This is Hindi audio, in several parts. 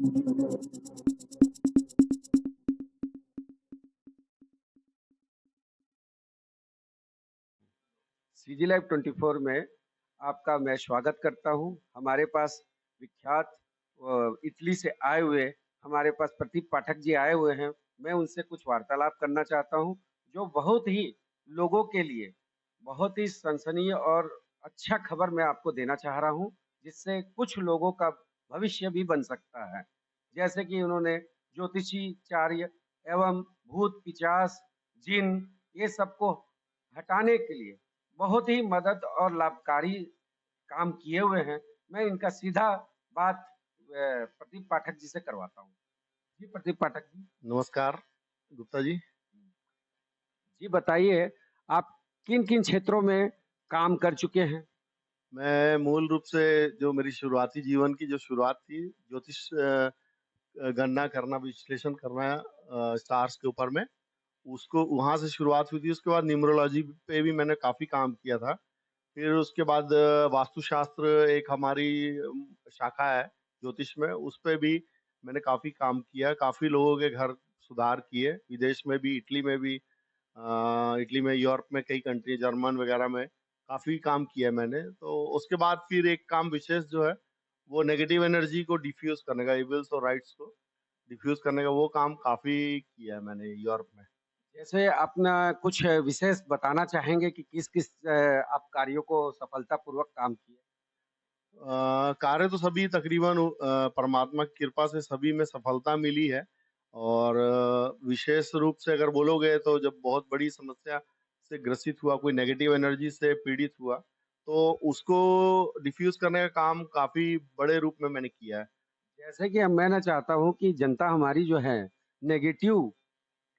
सीजी लाइव 24 में आपका मैं स्वागत करता हूं। हमारे पास विख्यात इटली से आए हुए हमारे पास प्रदीप पाठक जी आए हुए हैं। मैं उनसे कुछ वार्तालाप करना चाहता हूं, जो बहुत ही लोगों के लिए बहुत ही सनसनीय और अच्छा खबर मैं आपको देना चाह रहा हूं, जिससे कुछ लोगों का भविष्य भी बन सकता है। जैसे कि उन्होंने ज्योतिषी चार्य एवं भूत पिचास जिन ये सबको हटाने के लिए बहुत ही मदद और लाभकारी काम किए हुए हैं। मैं इनका सीधा बात प्रदीप पाठक जी से करवाता हूँ। जी प्रदीप पाठक जी। नमस्कार गुप्ता जी। जी बताइए, आप किन किन क्षेत्रों में काम कर चुके हैं? मैं मूल रूप से जो मेरी शुरुआती जीवन की जो शुरुआत थी ज्योतिष गणना करना, विश्लेषण करना स्टार्स के ऊपर में, उसको वहां से शुरुआत हुई थी। उसके बाद न्यूमरोलॉजी पे भी मैंने काफी काम किया था। फिर उसके बाद वास्तुशास्त्र एक हमारी शाखा है ज्योतिष में, उस पे भी मैंने काफी काम किया। काफी लोगों के घर सुधार किए, विदेश में भी, इटली में भी, इटली में, यूरोप में कई कंट्री, जर्मन वगैरह में काफी काम किया है मैंने। तो उसके बाद फिर एक काम विशेष जो है वो नेगेटिव एनर्जी को डिफ्यूज करने का, इविल्स और राइट्स को डिफ्यूज करने का, वो काम काफी किया है मैंने यूरोप में। जैसे अपना कुछ विशेष बताना चाहेंगे कि किस-किस आप कार्यों को सफलतापूर्वक काम किए? कार्य तो सभी तकरीबन परमात्मा की कृपा से सभी में सफलता मिली है। और विशेष रूप से अगर बोलोगे तो जब बहुत बड़ी समस्या से ग्रसित हुआ, कोई नेगेटिव एनर्जी से पीड़ित हुआ, तो उसको डिफ्यूज करने का काम काफी बड़े रूप में मैंने किया है। जैसे कि अब मैं ना चाहता हूँ कि जनता हमारी जो है नेगेटिव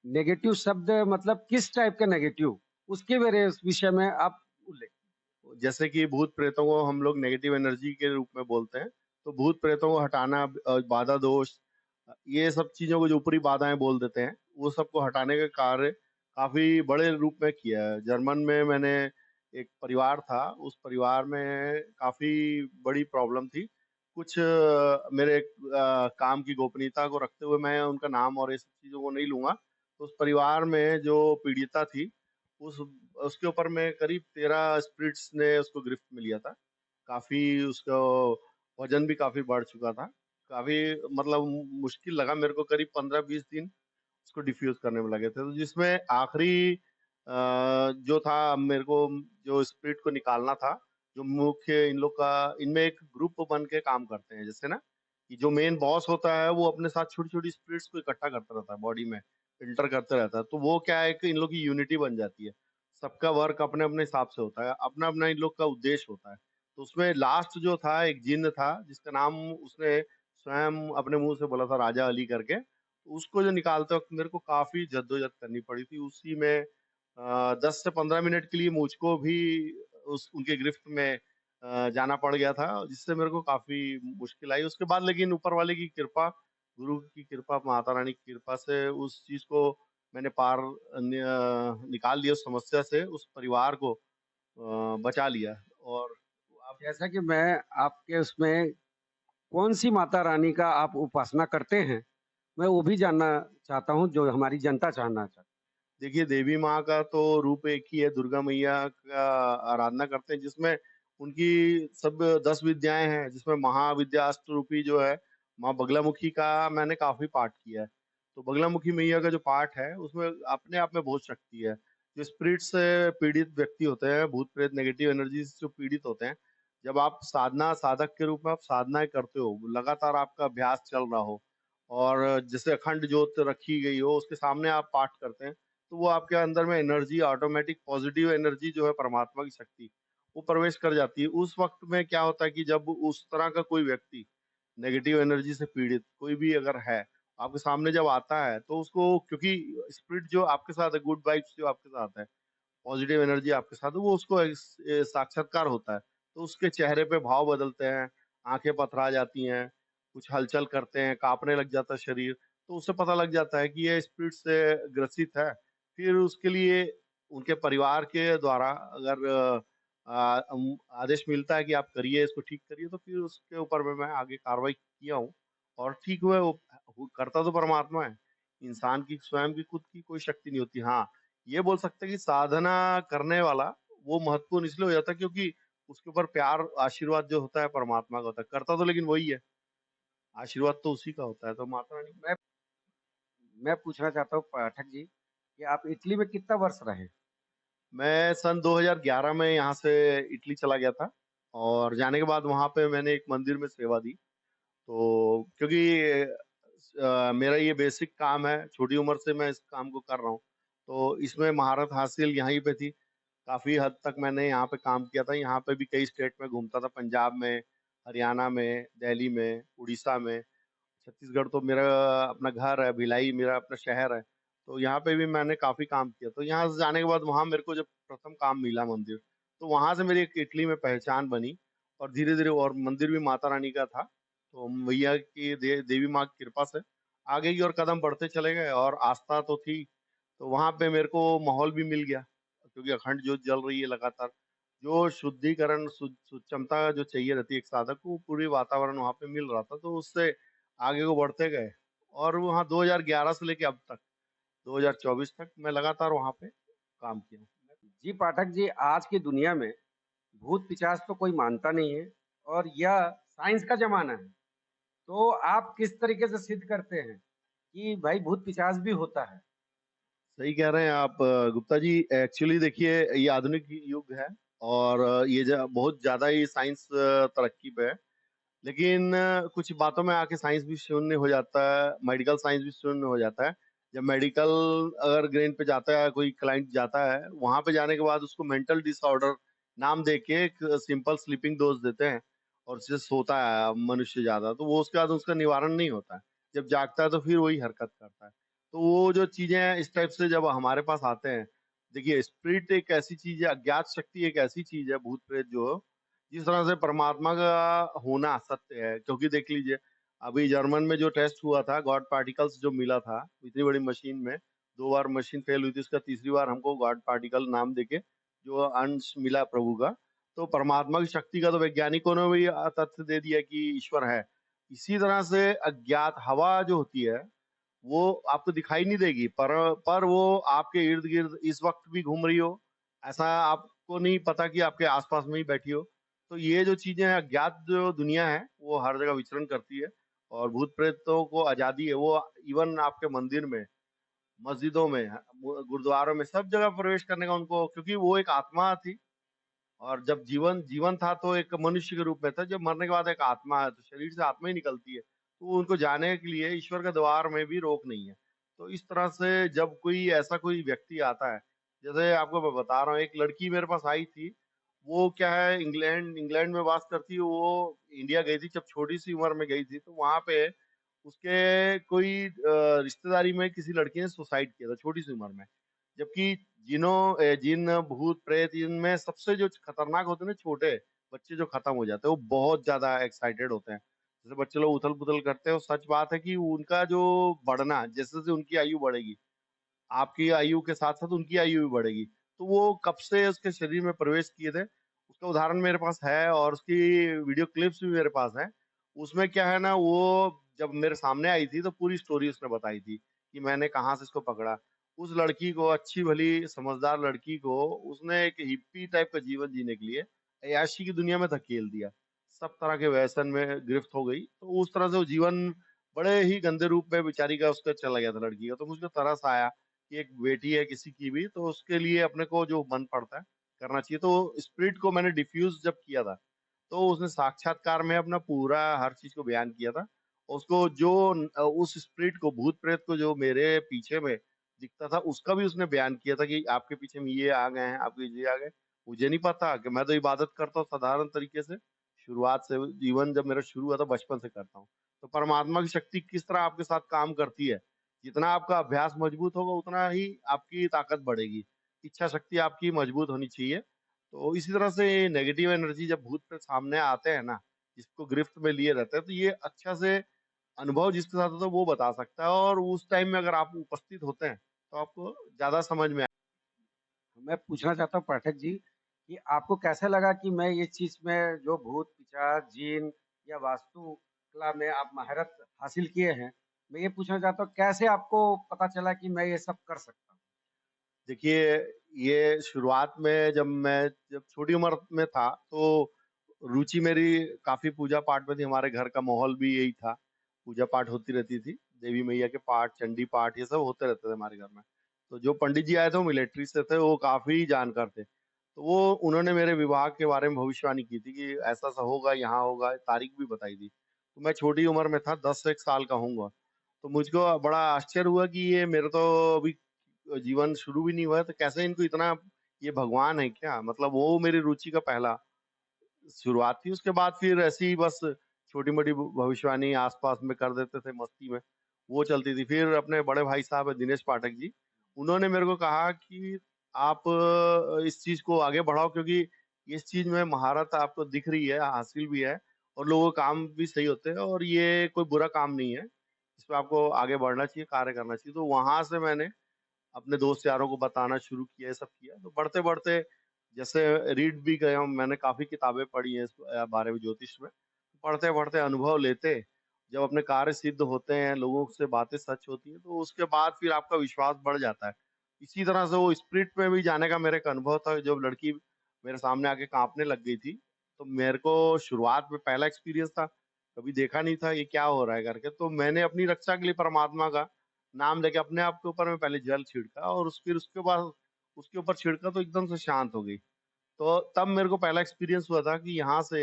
नेगेटिव शब्द मतलब किस टाइप का नेगेटिव? उसके मेरे उस विषय में आप उल्लेख। जैसे कि भूत प्रेतों को हम लोग नेगेटिव एनर्जी के रूप में बोलते हैं, तो भूत प्रेतों को हटाना, बाधा दोष, ये सब चीजों को जो ऊपरी बाधाएं बोल देते हैं, वो सबको हटाने का कार्य काफी बड़े रूप में किया है। जर्मन में मैंने एक परिवार था, उस परिवार में काफी बड़ी प्रॉब्लम थी। कुछ मेरे काम की गोपनीयता को रखते हुए मैं उनका नाम और ये सब चीजों को नहीं लूंगा। तो उस परिवार में जो पीड़िता थी, उस उसके ऊपर में करीब 13 स्पिरिट्स ने उसको गिरफ्त में लिया था। काफी उसका वजन भी काफी बढ़ चुका था। काफी मतलब मुश्किल लगा मेरे को, करीब 15-20 दिन उसको डिफ्यूज करने में लगे थे। तो जिसमें आखिरी जो था मेरे को, जो स्पिरिट को निकालना था, जो मुख्य इन लोग का, इनमें एक ग्रुप बन के काम करते हैं, जैसे ना कि जो मेन बॉस होता है वो अपने साथ छोटी छोटी स्पिरिट्स को इकट्ठा करता रहता है, बॉडी में फिल्टर करते रहता है। तो वो क्या है कि इन लोग की यूनिटी बन जाती है। सबका वर्क अपने अपने हिसाब से होता है, अपना अपना इन लोग का उद्देश्य होता है। तो उसमें लास्ट जो था, एक जिन्न था जिसका नाम उसने स्वयं अपने मुंह से बोला था, राजा अली करके। तो उसको जो निकालते वक्त मेरे को काफी जद्दोजहद करनी पड़ी थी। उसी में 10 से 15 मिनट के लिए मुझको भी उस उनके गिरफ्त में जाना पड़ गया था, जिससे मेरे को काफी मुश्किल आई। उसके बाद लेकिन ऊपर वाले की कृपा, गुरु की कृपा, माता रानी की कृपा से उस चीज को मैंने पार निकाल लिया, उस समस्या से उस परिवार को बचा लिया। और आप जैसा कि मैं आपके उसमें कौन-सी माता रानी का आप उपासना करते हैं? मैं वो भी जानना चाहता हूँ, जो हमारी जनता जानना चाहती देखिए, देवी माँ का तो रूप एक ही है, दुर्गा मैया का आराधना करते हैं, जिसमें उनकी सब 10 विद्याएं हैं, जिसमें महाविद्या अष्टरूपी जो है, माँ बगलामुखी का मैंने काफी पाठ किया है। तो बगलामुखी मैया का जो पाठ है, उसमें अपने आप में बहुत शक्ति है। जो स्पिरिट से पीड़ित व्यक्ति होते हैं, भूत प्रेत नेगेटिव एनर्जी से जो पीड़ित होते हैं, जब आप साधना साधक के रूप में आप साधनाएं करते हो, लगातार आपका अभ्यास चल रहा हो, और जैसे अखंड ज्योत रखी गई हो, उसके सामने आप पाठ करते हैं, तो वो आपके अंदर में एनर्जी, ऑटोमेटिक पॉजिटिव एनर्जी जो है, परमात्मा की शक्ति, वो प्रवेश कर जाती है। उस वक्त में क्या होता है कि जब उस तरह का कोई व्यक्ति नेगेटिव एनर्जी से पीड़ित कोई भी अगर है, आपके सामने जब आता है, तो उसको, क्योंकि स्पिरिट जो आपके साथ है, गुड वाइब्स जो आपके साथ है, पॉजिटिव एनर्जी आपके साथ है, वो उसको साक्षात्कार होता है। तो उसके चेहरे पे भाव बदलते हैं, आंखें पथरा जाती हैं, कुछ हलचल करते हैं, कांपने लग जाता है शरीर। तो उससे पता लग जाता है कि ये स्पिरिट से ग्रसित है। फिर उसके लिए उनके परिवार के द्वारा अगर आदेश मिलता है कि आप करिए, इसको ठीक करिए, तो फिर उसके ऊपर में मैं आगे कार्रवाई किया हूँ। और ठीक हुआ वो करता तो परमात्मा है। इंसान की स्वयं की खुद की कोई शक्ति नहीं होती। हाँ, ये बोल सकते हैं कि साधना करने वाला वो महत्वपूर्ण इसलिए हो जाता है क्योंकि उसके ऊपर प्यार आशीर्वाद जो होता है परमात्मा का होता है। करता तो लेकिन वही है, आशीर्वाद तो उसी का होता है, तो माता रानी। मैं मैं पूछना चाहता हूँ पाठक जी कि आप इटली में कितना वर्ष रहे? मैं सन 2011 में यहाँ से इटली चला गया था और जाने के बाद वहाँ पे मैंने एक मंदिर में सेवा दी। तो क्योंकि मेरा ये बेसिक काम है, छोटी उम्र से मैं इस काम को कर रहा हूँ, तो इसमें महारत हासिल यहीं पे थी। काफ़ी हद तक मैंने यहाँ पे काम किया था, यहाँ पे भी कई स्टेट में घूमता था, पंजाब में, हरियाणा में, दिल्ली में, उड़ीसा में। छत्तीसगढ़ तो मेरा अपना घर है, भिलाई मेरा अपना शहर है, तो यहाँ पे भी मैंने काफ़ी काम किया। तो यहाँ से जाने के बाद वहाँ मेरे को जब प्रथम काम मिला मंदिर, तो वहाँ से मेरी एक इटली में पहचान बनी और धीरे-धीरे और मंदिर भी माता रानी का था। तो मैया की देवी माँ की कृपा से आगे की ओर कदम बढ़ते चले गए और आस्था तो थी, तो वहाँ पे मेरे को माहौल भी मिल गया क्योंकि अखंड ज्योत जल रही है लगातार। जो शुद्धिकरण सुक्षमता जो चाहिए रहती है एक साधक को, वो पूरी वातावरण वहाँ पे मिल रहा था, तो उससे आगे को बढ़ते गए और वहाँ 2011 से लेके अब तक 2024 तक मैं लगातार वहाँ पे काम किया हूँ। जी पाठक जी, आज की दुनिया में भूत पिशाच तो कोई मानता नहीं है और यह साइंस का ज़माना है। तो आप किस तरीके से सिद्ध करते हैं कि भाई भूत पिशाच भी होता है? सही कह रहे हैं आप गुप्ता जी। एक्चुअली देखिए, ये आधुनिक युग है और ये बहुत ज़्यादा ही साइंस तरक्की पे है। लेकिन कुछ बातों में आके साइंस भी शून्य हो जाता है, मेडिकल साइंस भी शून्य हो जाता है। जब मेडिकल अगर ग्रेन पे जाता है, कोई क्लाइंट जाता है, वहाँ पे जाने के बाद उसको मेंटल डिसऑर्डर नाम दे के एक सिंपल स्लीपिंग डोज़ देते हैं और उससे सोता है मनुष्य ज़्यादा, तो वो उसके बाद उसका निवारण नहीं होता है। जब जागता है तो फिर वही हरकत करता है। तो वो जो चीज़ें हैं इस टाइप से जब हमारे पास आते हैं, देखिए स्पिरिट एक ऐसी चीज़ है, अज्ञात शक्ति एक ऐसी चीज़ है, भूत-प्रेत जो जिस तरह से परमात्मा का होना सत्य है, क्योंकि देख लीजिए अभी जर्मन में जो टेस्ट हुआ था, गॉड पार्टिकल्स जो मिला था इतनी बड़ी मशीन में, 2 बार मशीन फेल हुई थी, उसका तीसरी बार हमको गॉड पार्टिकल नाम देके जो अंश मिला प्रभु का। तो परमात्मा की शक्ति का तो वैज्ञानिकों ने भी तथ्य दे दिया कि ईश्वर है। इसी तरह से अज्ञात हवा जो होती है वो आपको दिखाई नहीं देगी, पर वो आपके इर्द गिर्द इस वक्त भी घूम रही हो, ऐसा आपको नहीं पता कि आपके आसपास में ही बैठी हो। तो ये जो चीजें हैं, अज्ञात जो दुनिया है वो हर जगह विचरण करती है और भूत प्रेतों को आजादी है। वो इवन आपके मंदिर में, मस्जिदों में, गुरुद्वारों में, सब जगह प्रवेश करने का उनको, क्योंकि वो एक आत्मा थी और जब जीवन जीवन था तो एक मनुष्य के रूप में था, जब मरने के बाद एक आत्मा है, तो शरीर से आत्मा ही निकलती है। तो उनको जाने के लिए ईश्वर के द्वार में भी रोक नहीं है। तो इस तरह से जब कोई ऐसा कोई व्यक्ति आता है, जैसे आपको मैं बता रहा हूँ, एक लड़की मेरे पास आई थी, वो क्या है इंग्लैंड इंग्लैंड में वास करती है, वो इंडिया गई थी, जब छोटी-सी उम्र में गई थी, तो वहाँ पे उसके कोई रिश्तेदारी में किसी लड़की ने सुसाइड किया था छोटी-सी उम्र में। जबकि जिन, भूत, प्रेत इनमें सबसे जो खतरनाक होते हैं ना छोटे बच्चे जो खत्म हो जाते हैं, वो बहुत ज़्यादा एक्साइटेड होते हैं। जैसे बच्चे लोग उथल-पुथल करते हैं, और सच बात है कि उनका जो बढ़ना, जैसे-जैसे उनकी आयु बढ़ेगी, आपकी आयु के साथ-साथ उनकी आयु भी बढ़ेगी। तो वो कब से उसके शरीर में प्रवेश किए थे, उसका उदाहरण मेरे पास है और उसकी वीडियो क्लिप्स भी मेरे पास हैं। उसमें क्या है ना, वो जब मेरे सामने आई थी, तो पूरी स्टोरी उसने बताई थी कि मैंने कहाँ से इसको पकड़ा। उस लड़की को, अच्छी-भली समझदार लड़की को, उसने एक हिप्पी टाइप का जीवन जीने के लिए अय्याशी की दुनिया में धकेल दिया। सब तरह के व्यसन में गिरफ्त हो गई। तो उस तरह से वो जीवन बड़े ही गंदे रूप में बेचारी का उसका चला गया था लड़की का। तो मुझको तरस आया कि एक बेटी है किसी की भी, तो उसके लिए अपने को जो मन पड़ता है करना चाहिए। तो स्पिरिट को मैंने डिफ्यूज जब किया था, तो उसने साक्षात्कार में अपना पूरा हर चीज को बयान किया था। उसको जो उस स्पिरिट को, भूत प्रेत को जो मेरे पीछे में दिखता था, उसका भी उसने बयान किया था कि आपके पीछे में ये आ गए हैं, आपके ये आ गए। मुझे नहीं पता कि मैं तो इबादत करता हूँ साधारण तरीके से, शुरुआत से जीवन जब मेरा शुरू हुआ था बचपन से करता हूँ। तो परमात्मा की शक्ति किस तरह आपके साथ काम करती है, जितना आपका अभ्यास मजबूत होगा उतना ही आपकी ताकत बढ़ेगी। इच्छा शक्ति आपकी मजबूत होनी चाहिए। तो इसी तरह से नेगेटिव एनर्जी जब भूत प्रेत सामने आते हैं ना, जिसको गिरफ्त में लिए रहते हैं, तो ये अच्छा से अनुभव जिसके साथ होता है वो बता सकता है, और उस टाइम में अगर आप उपस्थित होते हैं तो आपको ज्यादा समझ में मैं पूछना चाहता हूँ पाठक जी कि आपको कैसा लगा कि मैं ये चीज़ में जो भूत, पिशाच, जिन या वास्तु कला में आप महारत हासिल किए हैं। मैं ये पूछना चाहता हूँ कैसे आपको पता चला कि मैं ये सब कर सकता हूँ? देखिए, ये शुरुआत में जब छोटी उम्र में था, तो रुचि मेरी काफ़ी पूजा-पाठ में थी, हमारे घर का माहौल भी यही था। पूजा-पाठ होती रहती थी, देवी मैया के पाठ, चंडी पाठ ये सब होते रहते थे हमारे घर में। तो जो पंडित जी आए थे वो मिलिट्री से थे, वो काफ़ी जानकार थे। तो वो उन्होंने मेरे विवाह के बारे में भविष्यवाणी की थी कि ऐसा-ऐसा होगा, यहाँ होगा, तारीख भी बताई थी। तो मैं छोटी उम्र में था, 10 एक साल का होऊँगा। तो मुझको बड़ा आश्चर्य हुआ कि ये मेरा तो अभी जीवन शुरू भी नहीं हुआ है, तो कैसे इनको इतना ये भगवान है क्या? मतलब वो मेरी रुचि का पहला शुरुआत थी। उसके बाद फिर ऐसे ही बस छोटी-मोटी भविष्यवाणी आस-पास में कर देते थे मस्ती में, वो चलती थी। फिर अपने बड़े भाई साहब हैं दिनेश पाठक जी, उन्होंने मेरे को कहा कि आप इस चीज़ को आगे बढ़ाओ क्योंकि इस चीज़ में महारत आपको दिख रही है, हासिल भी है और लोगों के काम भी सही होते हैं और ये कोई बुरा काम नहीं है। इसमें आपको आगे बढ़ना चाहिए, कार्य करना चाहिए। तो वहाँ से मैंने अपने दोस्त यारों को बताना शुरू किया, ये सब किया। तो बढ़ते-बढ़ते जैसे रीड भी गया हूँ, मैंने काफ़ी किताबें पढ़ी हैं इस बारे में ज्योतिष में। पढ़ते-पढ़ते अनुभव लेते, जब अपने कार्य सिद्ध होते हैं, लोगों से बातें सच होती हैं, तो उसके बाद फिर आपका विश्वास बढ़ जाता है। इसी तरह से वो स्पिरिट में भी जाने का मेरा एक अनुभव था, जब लड़की मेरे सामने आके काँपने लग गई थी, तो मेरे को शुरुआत में पहला एक्सपीरियंस था, कभी देखा नहीं था ये क्या हो रहा है करके, तो मैंने अपनी रक्षा के लिए परमात्मा का नाम लेके अपने आप के ऊपर मैं पहले जल छिड़का और फिर उसके बाद उसके ऊपर छिड़का तो एकदम से शांत हो गई। तो तब मेरे को पहला एक्सपीरियंस हुआ था कि यहाँ से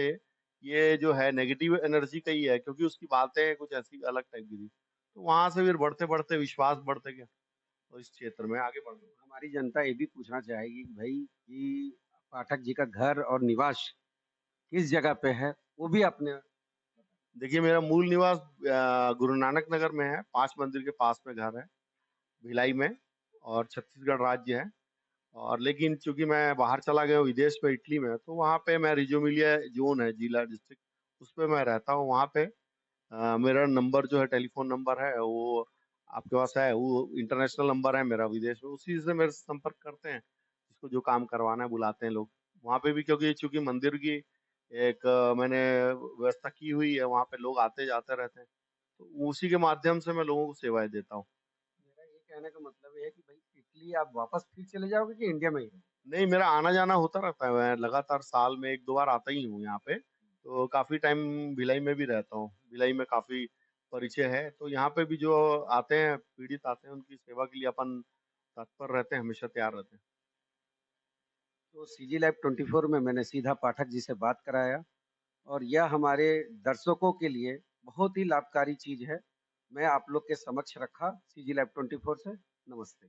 ये जो है नेगेटिव एनर्जी का ही है क्योंकि उसकी बातें कुछ ऐसी अलग टाइप की थी। तो वहाँ से फिर बढ़ते-बढ़ते विश्वास बढ़ते गया और इस क्षेत्र में आगे बढ़ गया। हमारी जनता ये भी पूछना चाहेगी कि भई कि पाठक जी का घर और निवास किस जगह पे है? वो भी आपने देखिए मेरा मूल निवास गुरु नानक नगर में है, 5 मंदिर के पास में घर है, भिलाई में और छत्तीसगढ़ राज्य है। और लेकिन चूँकि मैं बाहर चला गया हूँ विदेश में इटली में, तो वहाँ पे मैं रिजो emilia ज़ोन है जिला डिस्ट्रिक्ट, उसपे मैं रहता हूँ। वहाँ पे मेरा नंबर जो है टेलीफ़ोन नंबर है वो आपके पास है, वो इंटरनेशनल नंबर है मेरा विदेश में, उसी से मेरे से संपर्क करते हैं। जिसको जो काम करवाना है बुलाते हैं लोग। वहाँ पे भी क्योंकि चूँकि मंदिर की एक मैंने व्यवस्था की हुई है, वहाँ पे लोग आते-जाते रहते हैं। तो उसी के माध्यम से मैं लोगों को सेवाएँ देता हूँ। मेरा ये कहने का मतलब ये है कि भई इटली आप वापस फिर चले जाओगे कि इंडिया में ही रहोगे? नहीं, मेरा आना-जाना होता रहता है, मैं लगातार साल में 1-2 बार आता ही हूँ यहाँ पे, तो काफ़ी टाइम भिलाई में भी रहता हूँ। भिलाई में काफ़ी परिचय है, तो यहाँ पे भी जो आते हैं, पीड़ित आते हैं, उनकी सेवा के लिए अपन तत्पर रहते हैं, हमेशा तैयार रहते हैं। तो सीजी लाइव 24 में मैंने सीधा पाठक जी से बात कराया और यह हमारे दर्शकों के लिए बहुत ही लाभकारी चीज़ है। मैं आप लोग के समक्ष रखा सीजी लाइव 24 से। नमस्ते।